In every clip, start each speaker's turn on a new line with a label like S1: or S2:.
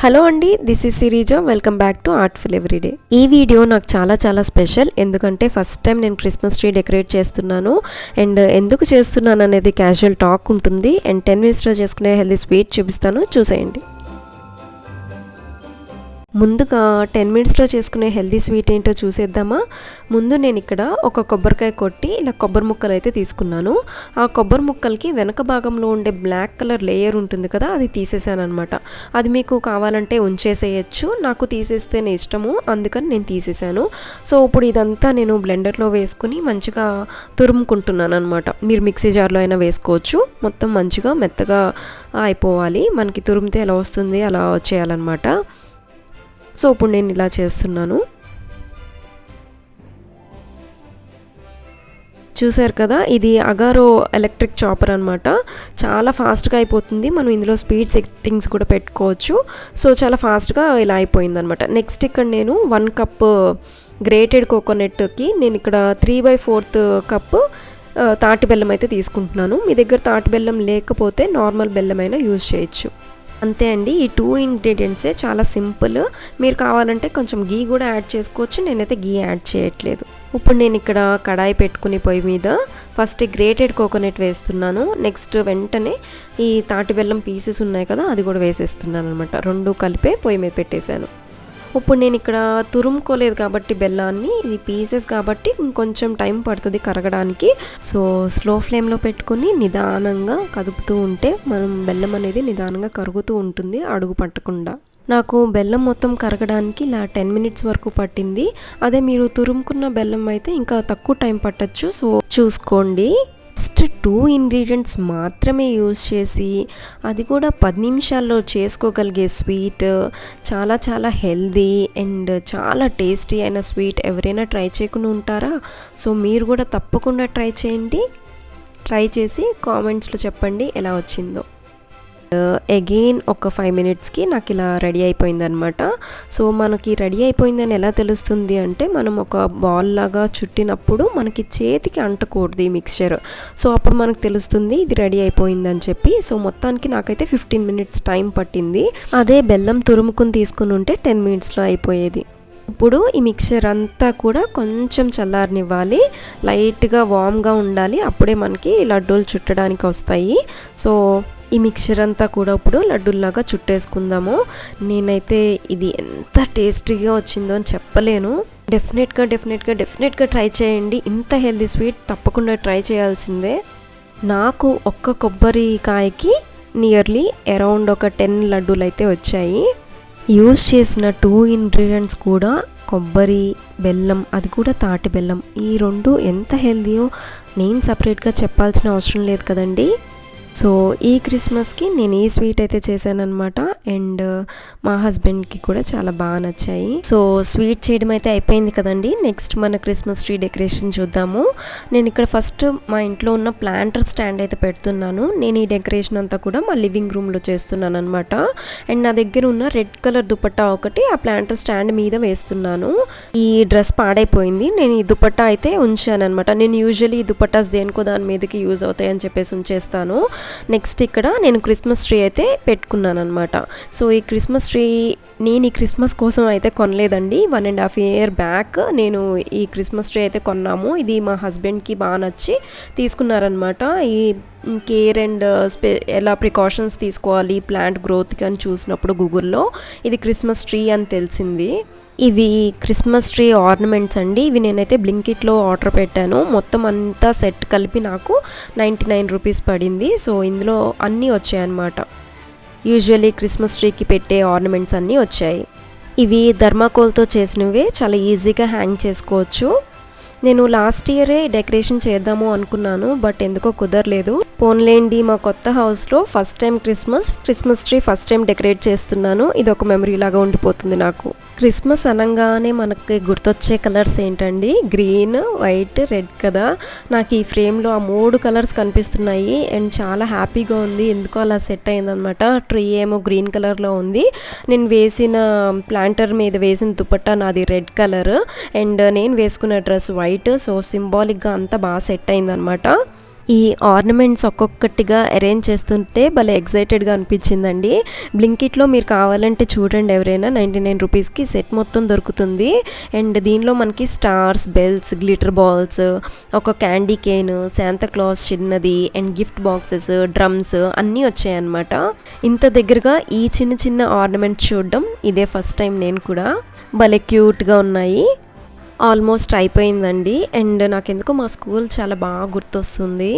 S1: Hello అండి, this is Sirija. Welcome back to Artful Everyday. ఈ video నాకు చాలా స్పెషల్. ఎందుకంటే ఫస్ట్ టైం నేను క్రిస్మస్ ట్రీ డెకరేట్ చేస్తున్నాను. అండ్ ఎందుకు చేస్తున్నాను అనేది క్యాజువల్ టాక్ ఉంటుంది. అండ్ 10 మినిట్స్లో చేసుకునే హెల్దీ స్వీట్ చూపిస్తాను, చూసేయండి. ముందుగా 10 మినిట్స్లో చేసుకునే హెల్దీ స్వీట్ ఏంటో చూసేద్దామా. ముందు నేను ఇక్కడ ఒక కొబ్బరికాయ కొట్టి ఇలా కొబ్బరి ముక్కలు అయితే తీసుకున్నాను. ఆ కొబ్బరి ముక్కలకి వెనక భాగంలో ఉండే బ్లాక్ కలర్ లేయర్ ఉంటుంది కదా, అది తీసేసాను అనమాట. అది మీకు కావాలంటే ఉంచేసేయచ్చు, నాకు తీసేస్తేనే ఇష్టము, అందుకని నేను తీసేసాను. సో ఇప్పుడు ఇదంతా నేను బ్లెండర్లో వేసుకుని మంచిగా తురుముకుంటున్నాను అనమాట. మీరు మిక్సీ జార్లో అయినా వేసుకోవచ్చు. మొత్తం మంచిగా మెత్తగా అయిపోవాలి. మనకి తురిమితే ఎలా వస్తుంది అలా చేయాలన్నమాట. సో ఇప్పుడు నేను ఇలా చేస్తున్నాను. చూసారు కదా, ఇది అగారో ఎలక్ట్రిక్ చాపర్ అనమాట. చాలా ఫాస్ట్గా అయిపోతుంది. మనం ఇందులో స్పీడ్ సెట్టింగ్స్ కూడా పెట్టుకోవచ్చు. సో చాలా ఫాస్ట్గా ఇలా అయిపోయింది అనమాట. నెక్స్ట్ ఇక్కడ నేను 1 కప్ గ్రేటెడ్ కోకోనట్కి నేను ఇక్కడ 3/4 కప్పు తాటి బెల్లం అయితే తీసుకుంటున్నాను. మీ దగ్గర తాటి బెల్లం లేకపోతే నార్మల్ బెల్లం అయినా యూజ్ చేయొచ్చు. అంతే అండి, ఈ 2 ఇంగ్రీడియంట్సే చాలా సింపుల్. మీరు కావాలంటే కొంచెం గీ కూడా యాడ్ చేసుకోవచ్చు. నేనైతే గీ యాడ్ చేయట్లేదు. ఇప్పుడు నేను ఇక్కడ కడాయి పెట్టుకుని పొయ్యి మీద ఫస్ట్ గ్రేటెడ్ కోకోనట్ వేస్తున్నాను. నెక్స్ట్ వెంటనే ఈ తాటి బెల్లం పీసెస్ ఉన్నాయి కదా, అది కూడా వేసేస్తున్నాను అనమాట. 2 కలిపే పొయ్యి మీద పెట్టేశాను. ఇప్పుడు నేను ఇక్కడ తురుముకోలేదు కాబట్టి బెల్లాన్ని, ఇది పీసెస్ కాబట్టి ఇంకొంచెం టైం పడుతుంది కరగడానికి. సో స్లో ఫ్లేమ్లో పెట్టుకుని నిదానంగా కదుపుతూ ఉంటే మనం బెల్లం అనేది నిదానంగా కరుగుతూ ఉంటుంది, అడుగు పట్టకుండా. నాకు బెల్లం మొత్తం కరగడానికి ఇలా 10 మినిట్స్ వరకు పట్టింది. అదే మీరు తురుముకున్న బెల్లం అయితే ఇంకా తక్కువ టైం పట్టచ్చు. సో చూసుకోండి. జస్ట్ 2 ఇంగ్రీడియంట్స్ మాత్రమే యూజ్ చేసి అది కూడా 10 నిమిషాల్లో చేసుకోగలిగే స్వీట్, చాలా హెల్దీ అండ్ చాలా టేస్టీ అయిన స్వీట్ ఎవరైనా ట్రై చేయకుండా ఉంటారా? సో మీరు కూడా తప్పకుండా ట్రై చేయండి. ట్రై చేసి కామెంట్స్లో చెప్పండి ఎలా వచ్చిందో. అగైన్ ఒక 5 మినిట్స్కి నాకు ఇలా రెడీ అయిపోయిందనమాట. సో మనకి రెడీ అయిపోయిందని ఎలా తెలుస్తుంది అంటే, మనం ఒక బాల్ లాగా చుట్టినప్పుడు మనకి చేతికి అంటకూడదు ఈ మిక్స్చర్. సో అప్పుడు మనకు తెలుస్తుంది ఇది రెడీ అయిపోయిందని చెప్పి. సో మొత్తానికి నాకైతే 15 మినిట్స్ టైం పట్టింది. అదే బెల్లం తురుముకుని తీసుకుని ఉంటే 10 మినిట్స్లో అయిపోయేది. ఇప్పుడు ఈ మిక్చర్ అంతా కూడా కొంచెం చల్లారనివ్వాలి. లైట్గా వామ్గా ఉండాలి, అప్పుడే మనకి లడ్డూలు చుట్టడానికి వస్తాయి. సో ఈ మిక్చర్ అంతా కూడా ఇప్పుడు లడ్డూల్లాగా చుట్టేసుకుందాము. నేనైతే ఇది ఎంత టేస్టీగా వచ్చిందో అని చెప్పలేను. డెఫినెట్గా ట్రై చేయండి. ఇంత హెల్దీ స్వీట్ తప్పకుండా ట్రై చేయాల్సిందే. నాకు ఒక్క కొబ్బరికాయకి నియర్లీ అరౌండ్ ఒక 10 లడ్డూలు అయితే వచ్చాయి. యూజ్ చేసిన 2 ఇంగ్రీడియంట్స్ కూడా కొబ్బరి, బెల్లం, అది కూడా తాటి బెల్లం. ఈ 2 ఎంత హెల్దీయో నేను సపరేట్గా చెప్పాల్సిన అవసరం లేదు కదండి. సో ఈ క్రిస్మస్కి నేను ఈ స్వీట్ అయితే చేశానన్నమాట. అండ్ మా హస్బెండ్కి కూడా చాలా బాగా నచ్చాయి. సో స్వీట్ చేయడం అయితే అయిపోయింది కదండి. నెక్స్ట్ మన క్రిస్మస్ ట్రీ డెకరేషన్ చూద్దాము. నేను ఇక్కడ ఫస్ట్ మా ఇంట్లో ఉన్న ప్లాంటర్ స్టాండ్ అయితే పెడుతున్నాను. నేను ఈ డెకరేషన్ అంతా కూడా మా లివింగ్ రూమ్లో చేస్తున్నాను అనమాట. అండ్ నా దగ్గర ఉన్న రెడ్ కలర్ దుపట్టా ఒకటి ఆ ప్లాంటర్ స్టాండ్ మీద వేస్తున్నాను. ఈ డ్రెస్ పాడైపోయింది, నేను ఈ దుపట్టా అయితే ఉంచాను అనమాట. నేను యూజువల్లీ ఈ దుపట్టాస్ దేనికో దాని మీదకి యూజ్ అవుతాయని చెప్పేసి ఉంచేస్తాను. నెక్స్ట్ ఇక్కడ నేను క్రిస్మస్ ట్రీ అయితే పెట్టుకున్నాను అనమాట. సో ఈ క్రిస్మస్ ట్రీ నేను ఈ క్రిస్మస్ కోసం అయితే కొనలేదండి. 1.5 year బ్యాక్ నేను ఈ క్రిస్మస్ ట్రీ అయితే కొన్నాము. ఇది మా హస్బెండ్కి బాగా నచ్చి తీసుకున్నారనమాట. ఈ కేర్ అండ్ ఎలా ప్రికాషన్స్ తీసుకోవాలి ప్లాంట్ గ్రోత్కి అని చూసినప్పుడు గూగుల్లో ఇది క్రిస్మస్ ట్రీ అని తెలిసింది. ఇవి క్రిస్మస్ ట్రీ ఆర్నమెంట్స్ అండి. ఇవి నేనైతే బ్లింకిట్లో ఆర్డర్ పెట్టాను. మొత్తం అంతా సెట్ కలిపి నాకు 99 రూపీస్ పడింది. సో ఇందులో అన్నీ వచ్చాయన్నమాట. యూజువల్లీ క్రిస్మస్ ట్రీకి పెట్టే ఆర్నమెంట్స్ అన్నీ వచ్చాయి. ఇవి థర్మాకోల్తో చేసినవే, చాలా ఈజీగా హ్యాంగ్ చేసుకోవచ్చు. నేను లాస్ట్ ఇయరే డెకరేషన్ చేద్దాము అనుకున్నాను, బట్ ఎందుకో కుదరలేదు. పోన్లేండి, మా కొత్త హౌస్లో first time Christmas tree first time decorate చేస్తున్నాను. ఇది ఒక మెమరీ లాగా ఉండిపోతుంది నాకు. క్రిస్మస్ అనగానే మనకి గుర్తొచ్చే కలర్స్ ఏంటండి? గ్రీన్, వైట్, రెడ్ కదా. నాకు ఈ ఫ్రేమ్లో ఆ 3 కలర్స్ కనిపిస్తున్నాయి అండ్ చాలా హ్యాపీగా ఉంది. ఎందుకో అలా సెట్ అయిందనమాట. ట్రీ ఏమో గ్రీన్ కలర్లో ఉంది, నేను వేసిన ప్లాంటర్ మీద వేసిన దుపట్టా నాది రెడ్ కలర్ అండ్ నేను వేసుకున్న డ్రెస్ వైట్. సో సింబాలిక్గా అంతా బాగా సెట్ అయిందనమాట. ఈ ఆర్నమెంట్స్ ఒక్కొక్కటిగా అరేంజ్ చేస్తుంటే భలే ఎక్సైటెడ్గా అనిపించిందండి. బ్లింకిట్లో మీరు కావాలంటే చూడండి, ఎవరైనా 99 రూపీస్కి సెట్ మొత్తం దొరుకుతుంది. అండ్ దీనిలో మనకి స్టార్స్, బెల్స్, గ్లిటర్ బాల్స్, ఒక క్యాండీ కేన్, శాంతాక్లాస్ చిన్నది, అండ్ గిఫ్ట్ బాక్సెస్, డ్రమ్స్ అన్నీ వచ్చాయన్నమాట. ఇంత దగ్గరగా ఈ చిన్న చిన్న ఆర్నమెంట్స్ చూడడం ఇదే ఫస్ట్ టైం నేను కూడా. భలే క్యూట్గా ఉన్నాయి. ఆల్మోస్ట్ అయిపోయిందండి. అండ్ నాకెందుకో మా స్కూల్ చాలా బాగా గుర్తొస్తుంది.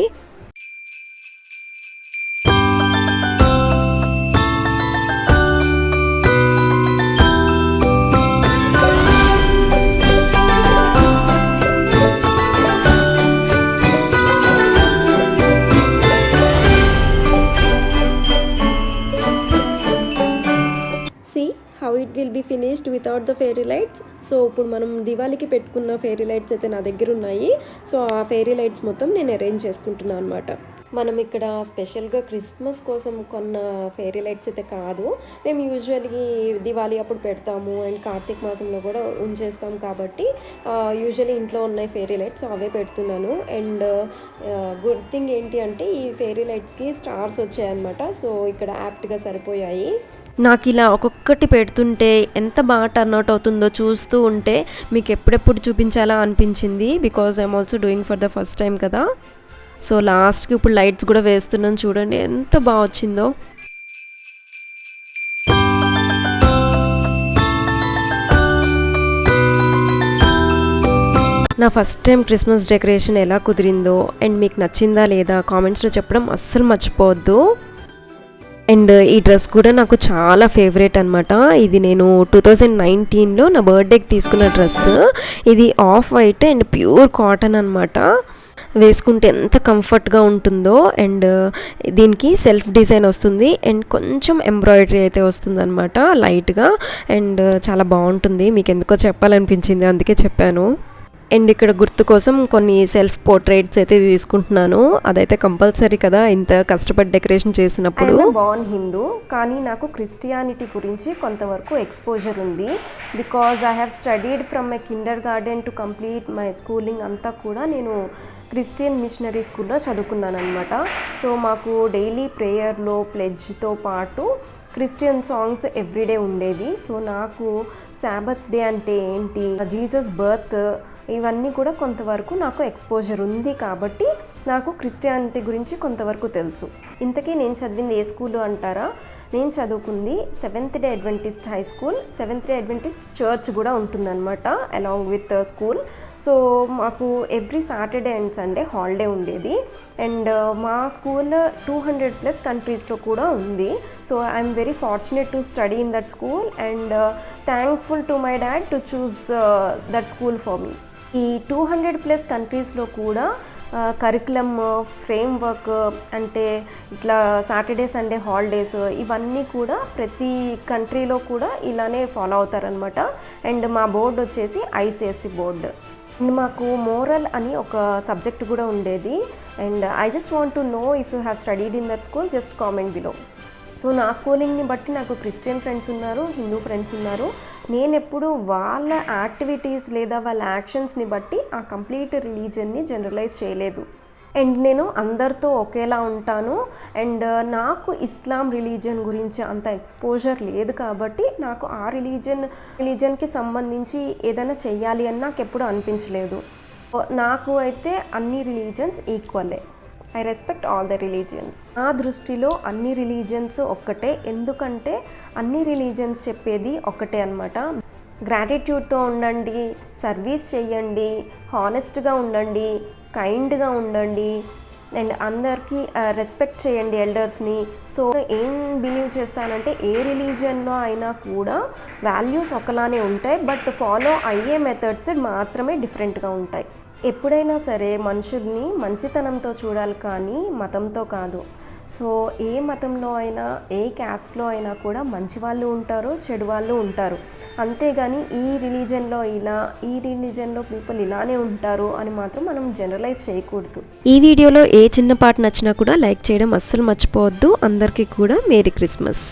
S1: How it will be finished without the fairy lights. So ఇప్పుడు మనం దివాళీకి పెట్టుకున్న ఫెయిరీ లైట్స్ అయితే నా దగ్గర ఉన్నాయి. సో ఆ ఫెయిరీ లైట్స్ మొత్తం నేను అరేంజ్ చేసుకుంటున్నాను అనమాట. మనం ఇక్కడ స్పెషల్గా క్రిస్మస్ కోసం కొన్న ఫెయిరీ లైట్స్ అయితే కాదు. మేము యూజువల్గా దివాళీ అప్పుడు పెడతాము అండ్ కార్తీక మాసంలో కూడా ఉంచేస్తాం కాబట్టి యూజువల్లీ ఇంట్లో ఉన్నాయి ఫెయిరీ లైట్స్, అవే పెడుతున్నాను. అండ్ గుడ్ థింగ్ ఏంటి అంటే ఈ ఫెయిరీ లైట్స్కి స్టార్స్ వచ్చాయన్నమాట. సో ఇక్కడ యాప్ట్గా సరిపోయాయి. నాకు ఇలా ఒక్కొక్కటి పెడుతుంటే ఎంత బాగా టర్న్అవుట్ అవుతుందో చూస్తూ ఉంటే మీకు ఎప్పుడెప్పుడు చూపించాలా అనిపించింది. Because I'm also doing for the first time కదా. సో లాస్ట్కి ఇప్పుడు లైట్స్ కూడా వేస్తున్నాను, చూడండి ఎంత బాగా వచ్చిందో. నా ఫస్ట్ టైం క్రిస్మస్ డెకరేషన్ ఎలా కుదిరిందో అండ్ మీకు నచ్చిందా లేదా కామెంట్స్లో చెప్పడం అస్సలు మర్చిపోవద్దు. అండ్ ఈ డ్రెస్ కూడా నాకు చాలా ఫేవరెట్ అనమాట. ఇది నేను 2019లో నా బర్త్డేకి తీసుకున్న డ్రెస్. ఇది off white and pure cotton అనమాట. వేసుకుంటే ఎంత కంఫర్ట్గా ఉంటుందో. అండ్ దీనికి సెల్ఫ్ డిజైన్ వస్తుంది అండ్ కొంచెం ఎంబ్రాయిడరీ అయితే వస్తుంది అనమాట లైట్గా. అండ్ చాలా బాగుంటుంది, మీకు ఎందుకో చెప్పాలనిపించింది అందుకే చెప్పాను. అండ్ ఇక్కడ గుర్తు కోసం కొన్ని సెల్ఫ్ పోర్ట్రేట్స్ అయితే తీసుకుంటున్నాను. అదైతే కంపల్సరీ కదా ఇంత కష్టపడి డెకరేషన్ చేసినప్పుడు. బార్న్ హిందూ, కానీ నాకు క్రిస్టియానిటీ గురించి కొంతవరకు ఎక్స్పోజర్ ఉంది. Because I have studied from my Kinder garden to complete my schooling అంతా కూడా నేను క్రిస్టియన్ మిషనరీ స్కూల్లో చదువుకున్నాను అనమాట. సో మాకు డైలీ ప్రేయర్లో ప్లెడ్జ్తో పాటు క్రిస్టియన్ సాంగ్స్ ఎవ్రీడే ఉండేవి. సో నాకు సాబత్ డే అంటే ఏంటి, జీసస్ బర్త్, ఇవన్నీ కూడా కొంతవరకు నాకు ఎక్స్పోజర్ ఉంది కాబట్టి నాకు క్రిస్టియానిటీ గురించి కొంతవరకు తెలుసు. ఇంతకీ నేను చదివింది ఏ స్కూల్ అంటారా? నేను చదువుకుంది seventh day Adventist high school. Seventh day Adventist church కూడా ఉంటుందన్నమాట అలాంగ్ విత్ స్కూల్. సో మాకు every Saturday and Sunday holiday ఉండేది. అండ్ మా స్కూల్ 200+ కంట్రీస్లో కూడా ఉంది. So I'm very fortunate to study in that school and thankful to my dad to choose that school for me. ఈ 200+ కంట్రీస్లో కూడా curriculum, framework, అంటే ఇట్లా సాటర్డే సండే హాలిడేస్ ఇవన్నీ కూడా ప్రతి కంట్రీలో కూడా ఇలానే ఫాలో అవుతారనమాట. అండ్ మా బోర్డు వచ్చేసి ICSE బోర్డు. అండ్ మాకు మోరల్ అని ఒక సబ్జెక్ట్ కూడా ఉండేది. And I just want to know if you have studied in that school, just comment below. So నా స్కూలింగ్ని బట్టి నాకు క్రిస్టియన్ ఫ్రెండ్స్ ఉన్నారు, హిందూ ఫ్రెండ్స్ ఉన్నారు. నేను ఎప్పుడు వాళ్ళ యాక్టివిటీస్ లేదా వాళ్ళ యాక్షన్స్ని బట్టి ఆ కంప్లీట్ రిలీజియన్ని జనరలైజ్ చేయలేదు. అండ్ నేను అందరితో ఒకేలా ఉంటాను. అండ్ నాకు ఇస్లాం రిలీజియన్ గురించి అంత ఎక్స్పోజర్ లేదు కాబట్టి నాకు ఆ రిలీజియన్కి సంబంధించి ఏదైనా చెయ్యాలి అని నాకు ఎప్పుడు అనిపించలేదు. నాకు అయితే అన్ని రిలీజియన్స్ ఈక్వలే. I respect all the religions. నా దృష్టిలో అన్ని రిలీజియన్స్ ఒక్కటే, ఎందుకంటే అన్ని రిలీజియన్స్ చెప్పేది ఒక్కటే అనమాట. గ్రాటిట్యూడ్తో ఉండండి, సర్వీస్ చేయండి, హానెస్ట్గా ఉండండి, కైండ్గా ఉండండి అండ్ అందరికీ రెస్పెక్ట్ చేయండి ఎల్డర్స్ని. సో ఏం బిలీవ్ చేస్తానంటే ఏ రిలీజియన్లో అయినా కూడా వాల్యూస్ ఒకలానే ఉంటాయి, బట్ ఫాలో అయ్యే మెథడ్స్ మాత్రమే డిఫరెంట్గా ఉంటాయి. ఎప్పుడైనా సరే మనుషుల్ని మంచితనంతో చూడాలి కానీ మతంతో కాదు. సో ఏ మతంలో అయినా ఏ క్యాస్ట్లో అయినా కూడా మంచి వాళ్ళు ఉంటారు, చెడు వాళ్ళు ఉంటారు. అంతేగాని ఈ రిలీజన్లో ఇలా, ఈ రిలీజన్లో పీపుల్ ఇలానే ఉంటారు అని మాత్రం మనం జనరలైజ్ చేయకూడదు. ఈ వీడియోలో ఏ చిన్న పార్ట్ నచ్చినా కూడా లైక్ చేయడం అస్సలు మర్చిపోవద్దు. అందరికీ కూడా మేరీ క్రిస్మస్.